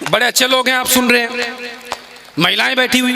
बड़े अच्छे लोग हैं, आप सुन रहे हैं, महिलाएं बैठी हुई।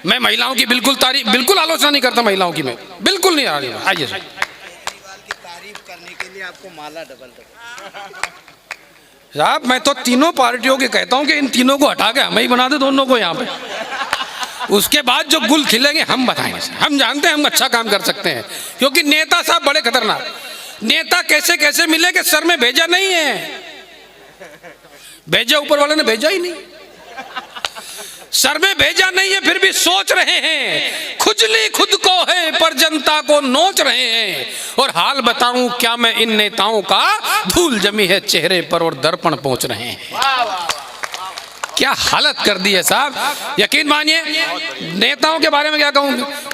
मैं महिलाओं की बिल्कुल आलोचना नहीं करता, महिलाओं की मैं बिल्कुल नहीं आ रही। आइए सर, तारीफ करने के लिए आपको माला डबल साहब मैं तो तीनों पार्टियों के कहता हूं कि इन तीनों को हटा के हमें ही बना दे दोनों को यहाँ पे, उसके बाद जो गुल खिलेंगे हम बताएंगे। हम जानते हैं हम अच्छा काम कर सकते हैं, क्योंकि नेता साहब बड़े खतरनाक। नेता कैसे कैसे मिले कि सर में भेजा नहीं है, भेजा ऊपर वाले ने भेजा ही नहीं, सर में भेजा नहीं है, फिर भी सोच रहे हैं। खुजली खुद को है पर जनता को नोच रहे हैं। और हाल बताऊं क्या मैं इन नेताओं का, धूल जमी है चेहरे पर और दर्पण पहुंच रहे हैं। क्या हालत कर दी है साहब। यकीन मानिए, नेताओं के बारे में क्या कहूं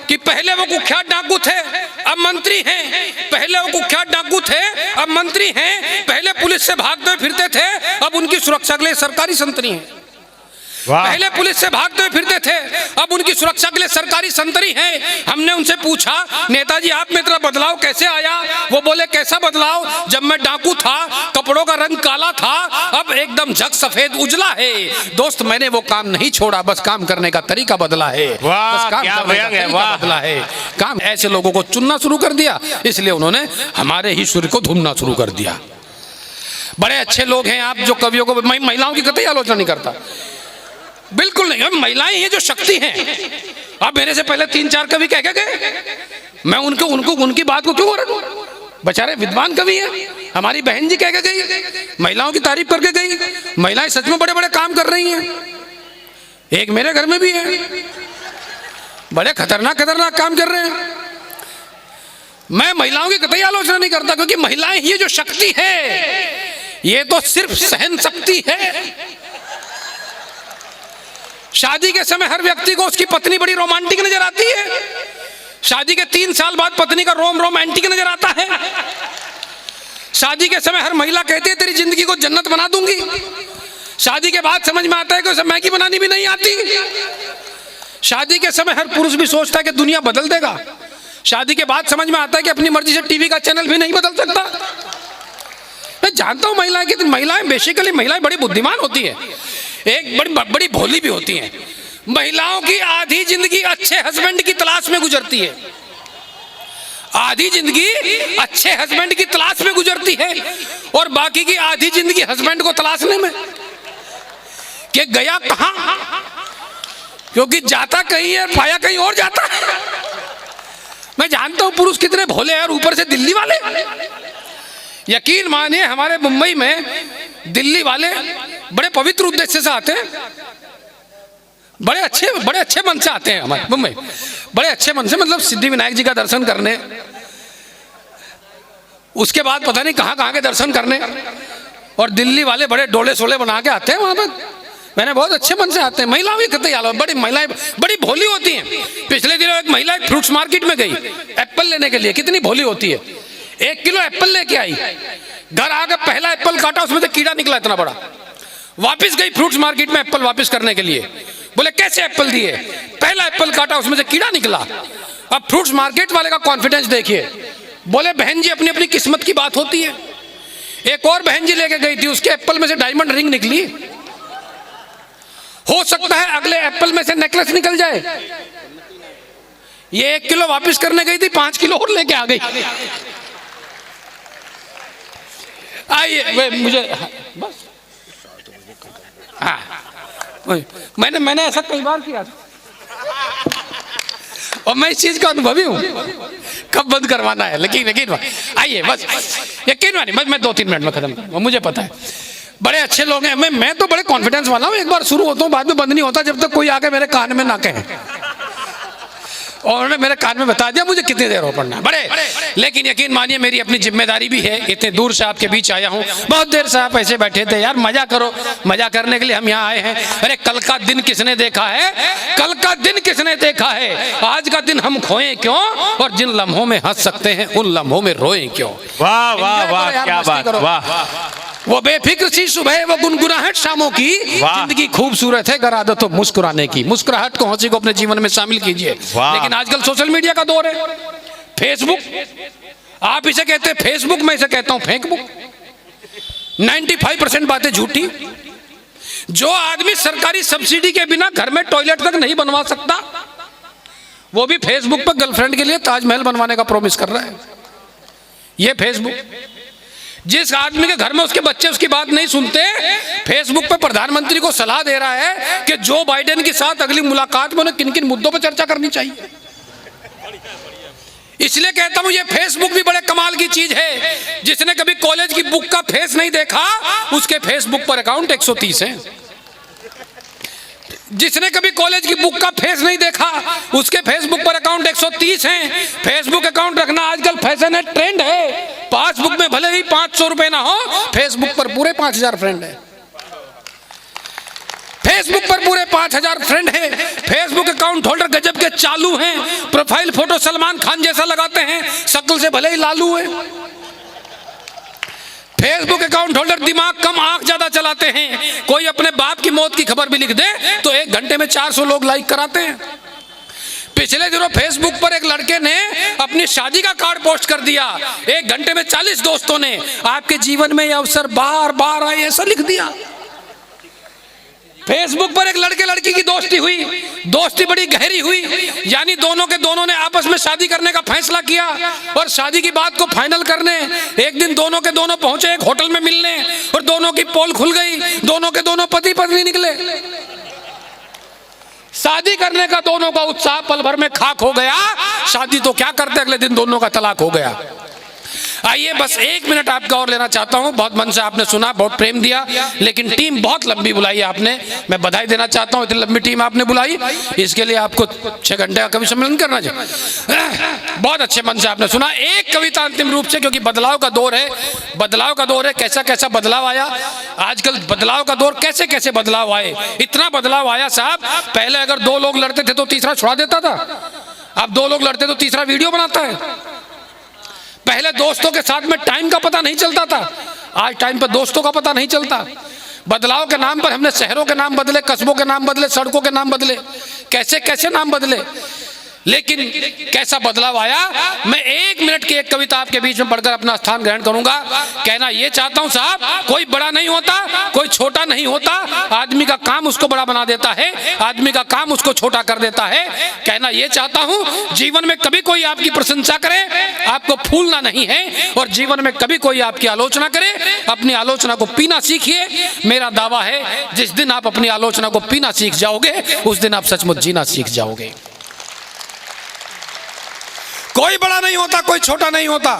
कि पहले वो कुख्यात डाकू थे, अब मंत्री हैं। पहले वो कुख्यात डाकू थे, अब मंत्री हैं। पहले पुलिस से भागते हुए फिरते थे, अब उनकी सुरक्षा के लिए सरकारी संतरी हैं। पहले पुलिस से भागते हुए फिरते थे, अब उनकी सुरक्षा के लिए सरकारी संतरी हैं। हमने उनसे पूछा, नेताजी आप में इतना बदलाव कैसे आया? वो बोले कैसा बदलाव? जब मैं डाकू था कपड़ों का रंग काला था, अब एकदम झक सफेद उजला है। दोस्त मैंने वो काम नहीं छोड़ा, बस काम करने का तरीका बदला है। बस काम करने का तरीका बदला है। काम ऐसे लोगों को चुनना शुरू कर दिया, इसलिए उन्होंने हमारे ही सूर्य को धूमना शुरू कर दिया। बड़े अच्छे लोग हैं आप जो कवियों को, मैं महिलाओं की कतई आलोचना नहीं करता, बिल्कुल नहीं। हम महिलाएं ये जो शक्ति हैं, अब मेरे से पहले 3-4 कवि कह के गए, मैं उनको उनकी बात को क्यों रखूं? बेचारे विद्वान कवि हैं। हमारी बहन जी कह के गई, महिलाओं की तारीफ करके गई। महिलाएं सच में बड़े बड़े काम कर रही हैं। एक मेरे घर में भी है, बड़े खतरनाक काम कर रहे हैं। मैं महिलाओं की कतई आलोचना नहीं करता, क्योंकि महिलाएं ये जो शक्ति है, ये तो सिर्फ सहन शक्ति है। शादी के समय हर व्यक्ति को उसकी पत्नी बड़ी रोमांटिक नजर आती है। शादी के 3 साल बाद पत्नी का रोमांटिक नजर आता है। शादी के समय हर महिला कहती है तेरी जिंदगी को जन्नत बना दूंगी। शादी के बाद समझ में आता है कि उसे मैगी बनानी भी नहीं आती। शादी के समय हर पुरुष भी सोचता है कि दुनिया बदल देगा। शादी के बाद समझ में आता है कि अपनी मर्जी से टीवी का चैनल भी नहीं बदल सकता। मैं जानता हूं महिलाएं बेसिकली महिलाएं बड़ी बुद्धिमान होती है, एक बड़ी भोली भी होती हैं। महिलाओं की आधी जिंदगी अच्छे हस्बैंड की तलाश में गुजरती है। आधी जिंदगी अच्छे हस्बैंड की तलाश में गुजरती है, और बाकी की आधी जिंदगी हस्बैंड को तलाशने में कि गया कहां, क्योंकि जाता कहीं है पाया कहीं और जाता है। मैं जानता हूं पुरुष कितने भोले हैं, और ऊपर से दिल्ली वाले। यकीन मानिए हमारे मुंबई में दिल्ली वाले बड़े पवित्र उद्देश्य से आते हैं, बड़े अच्छे मन से आते हैं। हमारे मुंबई बड़े अच्छे मन से, मतलब सिद्धि विनायक जी का दर्शन करने, उसके बाद पता नहीं कहां के दर्शन करने। और दिल्ली वाले बड़े डोले सोले बना के आते हैं वहां पर। मैंने बहुत अच्छे मन से आते हैं। महिलाओं की कतई आलो, बड़ी महिलाएं बड़ी भोली होती हैं। पिछले दिनों एक महिला फ्रूट्स मार्केट में गई एप्पल लेने के लिए, कितनी भोली होती है। 1 किलो एप्पल लेके आई, घर आकर पहला एप्पल काटा, उसमें से कीड़ा निकला इतना बड़ा। वापस गई फ्रूट्स मार्केट में एप्पल वापस करने के लिए, बोले कैसे एप्पल दिए? पहला एप्पल काटा, उसमें से कीड़ा निकला। अब फ्रूट्स मार्केट वाले का कॉन्फिडेंस देखिए, बोले बहन जी अपनी अपनी किस्मत की बात होती है। एक और बहन जी लेके गई थी, उसके एप्पल में से डायमंड रिंग निकली। हो सकता है अगले एप्पल में से नेकलेस निकल जाए। ये 1 किलो वापस करने गई थी, 5 किलो और लेके आ गई। आइए मुझे बस, हाँ मैंने ऐसा कई बार किया था, और मैं इस चीज का अनुभवी हूँ। कब बंद करवाना है, लेकिन आइए बस यकीन मानिए, मैं 2-3 मिनट में खत्म करूंगा, मुझे पता है। बड़े अच्छे लोग हैं। मैं तो बड़े कॉन्फिडेंस वाला हूँ। एक बार शुरू होता हूँ, बाद में बंद नहीं होता जब तक कोई आके मेरे कान में ना कहे। और उन्होंने मेरे कान में बता दिया मुझे कितनी देर हो पड़ना है बड़े। लेकिन यकीन मानिए मेरी अपनी जिम्मेदारी भी है। इतने दूर से आपके बीच आया हूँ, बहुत देर से आप ऐसे बैठे थे, यार मजा करो। मजा करने के लिए हम यहाँ आए हैं। अरे कल का दिन किसने देखा है? कल का दिन किसने देखा है? आज का दिन हम खोएं क्यों, और जिन लम्हों में हंस सकते हैं उन लम्हों में रोएं क्यों। वाह वाह वाह, क्या बात, वाह। वो बेफिक्र सी सुबह, वो गुनगुनाहट शामों की, जिंदगी खूबसूरत है गर आदत हो मुस्कुराने की। मुस्कुराहट को, हंसी को अपने जीवन में शामिल कीजिए। लेकिन आजकल सोशल मीडिया का दौर है। फेसबुक, आप इसे कहते हैं फेसबुक, मैं इसे कहता हूं फेसबुक। 95% बातें झूठी, जो आदमी सरकारी सब्सिडी के बिना घर में टॉयलेट तक नहीं बनवा सकता, वो भी फेसबुक पर गर्लफ्रेंड के लिए ताजमहल बनवाने का प्रॉमिस कर रहा है। ये फेसबुक, जिस आदमी के घर में उसके बच्चे उसकी बात नहीं सुनते, फेसबुक पर प्रधानमंत्री को सलाह दे रहा है कि जो बाइडेन के साथ अगली मुलाकात में उन्हें किन किन मुद्दों पर चर्चा करनी चाहिए। इसलिए कहता हूं ये फेसबुक भी बड़े कमाल की चीज है। जिसने कभी कॉलेज की बुक का फेस नहीं देखा, उसके फेसबुक पर अकाउंट 130 है। जिसने कभी कॉलेज की बुक का फेस नहीं देखा, उसके फेसबुक पर अकाउंट 130 हैं। फेसबुक अकाउंट रखना आजकल फैशन है, ट्रेंड है। पासबुक में भले ही 500 रुपए ना हो, फेसबुक पर पूरे 5000 फ्रेंड है। फेसबुक पर पूरे 5000 फ्रेंड है। फेसबुक अकाउंट होल्डर गजब के चालू हैं। प्रोफाइल फोटो सलमान खान जैसा लगाते हैं, शक्ल से भले ही लालू है। फेसबुक अकाउंट होल्डर दिमाग कम आंख ज्यादा चलाते हैं। कोई अपने बाप की मौत की खबर भी लिख दे तो 1 घंटे में 400 लोग लाइक कराते हैं। पिछले दिनों फेसबुक पर एक लड़के ने अपनी शादी का कार्ड पोस्ट कर दिया। 1 घंटे में 40 दोस्तों ने आपके जीवन में यह अवसर बार बार आए ऐसा लिख दिया। फेसबुक पर एक लड़के लड़की की दोस्ती हुई, दोस्ती बड़ी गहरी हुई, यानी दोनों ने आपस में शादी करने का फैसला किया। और शादी की बात को फाइनल करने एक दिन दोनों के दोनों पहुंचे एक होटल में मिलने, और दोनों की पोल खुल गई। दोनों के दोनों पति पत्नी निकले। शादी करने का दोनों का उत्साह पल भर में खाक हो गया। शादी तो क्या करते, अगले दिन दोनों का तलाक हो गया। आइए बस 1 मिनट आपका और लेना चाहता हूं। बहुत मन से आपने सुना, बहुत प्रेम दिया, लेकिन टीम बहुत लंबी बुलाई आपने। मैं बधाई देना चाहता हूं, इतनी लंबी टीम आपने बुलाई, इसके लिए आपको 6 घंटे का कवि सम्मेलन करना चाहिए। बहुत अच्छे मन से आपने सुना। एक कविता अंतिम रूप से, क्योंकि बदलाव का दौर है, बदलाव का दौर है। कैसा कैसा बदलाव आया आजकल, बदलाव का दौर, कैसे कैसे बदलाव आए। इतना बदलाव आया साहब, पहले अगर 2 लोग लड़ते थे तो तीसरा छुड़ा देता था। अब 2 लोग लड़ते तो तीसरा वीडियो बनाता है। पहले दोस्तों के साथ में टाइम का पता नहीं चलता था, आज टाइम पर दोस्तों का पता नहीं चलता। बदलाव के नाम पर हमने शहरों के नाम बदले, कस्बों के नाम बदले, सड़कों के नाम बदले, कैसे कैसे नाम बदले। लेकिन कैसा बदलाव आया। मैं 1 मिनट की एक कविता आपके बीच में पढ़कर अपना स्थान ग्रहण करूंगा। कहना ये चाहता हूं साहब, कोई बड़ा नहीं होता, कोई छोटा नहीं होता। आदमी का काम उसको बड़ा बना देता है, आदमी का काम उसको छोटा कर देता है। कहना ये चाहता हूं, जीवन में कभी कोई आपकी प्रशंसा करे, आपको फूलना नहीं है। और जीवन में कभी कोई आपकी आलोचना करे, अपनी आलोचना को पीना सीखिए। मेरा दावा है, जिस दिन आप अपनी आलोचना को पीना सीख जाओगे, उस दिन आप सचमुच जीना सीख जाओगे। कोई बड़ा नहीं होता, कोई छोटा नहीं होता।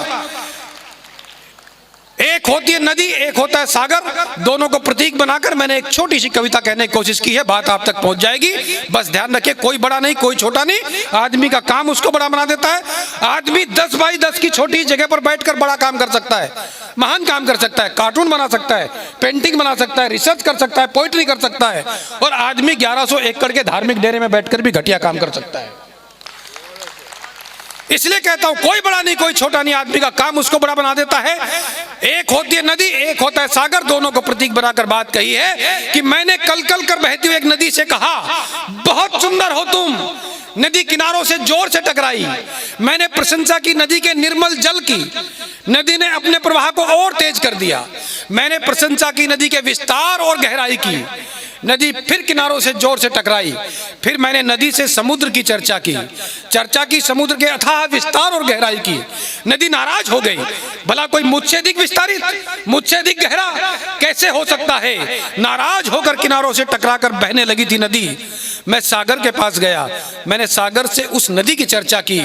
एक होती है नदी, एक होता है सागर। दोनों को प्रतीक बनाकर मैंने एक छोटी सी कविता कहने की कोशिश की है। बात आप तक पहुंच जाएगी। बस ध्यान रखिए, कोई बड़ा नहीं, कोई छोटा नहीं। आदमी का काम उसको बड़ा बना देता है। आदमी 10 बाई 10 की छोटी जगह पर बैठकर बड़ा काम कर सकता है, महान काम कर सकता है। कार्टून बना सकता है, पेंटिंग बना सकता है, रिसर्च कर सकता है, पोइट्री कर सकता है। और आदमी 1100 एकड़ के धार्मिक डेरे में बैठकर भी घटिया काम कर सकता है। इसलिए कहता हूं, कोई बड़ा नहीं, कोई छोटा नहीं। आदमी का काम उसको बड़ा बना देता है। एक होती है नदी, एक होता है सागर। दोनों को प्रतीक बनाकर बात कही है कि मैंने कल कल कर बहती हुई एक नदी से कहा, बहुत सुंदर हो तुम। नदी किनारों से जोर से टकराई। मैंने प्रशंसा की नदी के निर्मल जल की। नदी ने अपने प्रवाह को और तेज कर दिया। मैंने प्रशंसा की नदी के विस्तार और गहराई की। नदी फिर किनारों से जोर से टकराई। फिर मैंने नदी से समुद्र की चर्चा की समुद्र के अथाह विस्तार और गहराई की। नदी नाराज हो गई, भला कोई मुझसे अधिक विस्तारित, मुझसे अधिक गहरा कैसे हो सकता है। नाराज होकर किनारों से टकराकर बहने लगी थी नदी। मैं सागर के पास गया, मैंने सागर से उस नदी की चर्चा की।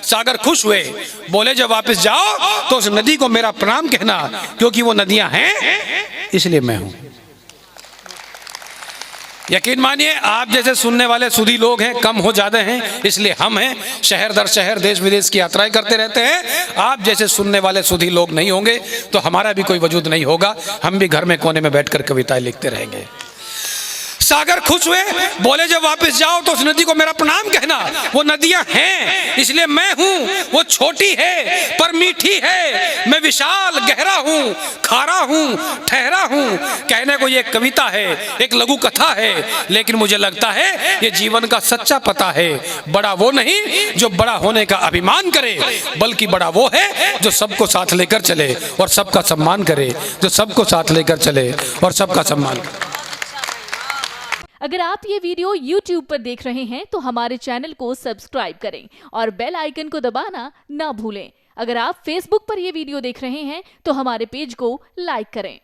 सागर खुश हुए, बोले जब वापस जाओ तो उस नदी को मेरा प्रणाम कहना, क्योंकि वो नदियां हैं इसलिए मैं हूं। यकीन मानिए, आप जैसे सुनने वाले सुधी लोग हैं, कम हो ज्यादा हैं, इसलिए हम हैं। शहर दर शहर, देश विदेश की यात्राएं करते रहते हैं। आप जैसे सुनने वाले सुधी लोग नहीं होंगे तो हमारा भी कोई वजूद नहीं होगा। हम भी घर में कोने में बैठकर कविताएं लिखते रहेंगे। सागर खुश हुए, बोले जब वापस जाओ तो उस नदी को मेरा प्रणाम कहना। वो नदियां हैं इसलिए मैं हूं। वो छोटी है पर मीठी है। मैं विशाल गहरा हूं, खारा हूं, ठहरा हूं। कहने को ये कविता है, एक लघु कथा है, लेकिन मुझे लगता है ये जीवन का सच्चा पता है। बड़ा वो नहीं जो बड़ा होने का अभिमान करे, बल्कि बड़ा वो है जो सबको साथ लेकर चले और सबका सम्मान करे, जो सबको साथ लेकर चले और सबका सम्मान करे। अगर आप ये वीडियो YouTube पर देख रहे हैं तो हमारे चैनल को सब्सक्राइब करें और बेल आइकन को दबाना ना भूलें। अगर आप Facebook पर ये वीडियो देख रहे हैं तो हमारे पेज को लाइक करें।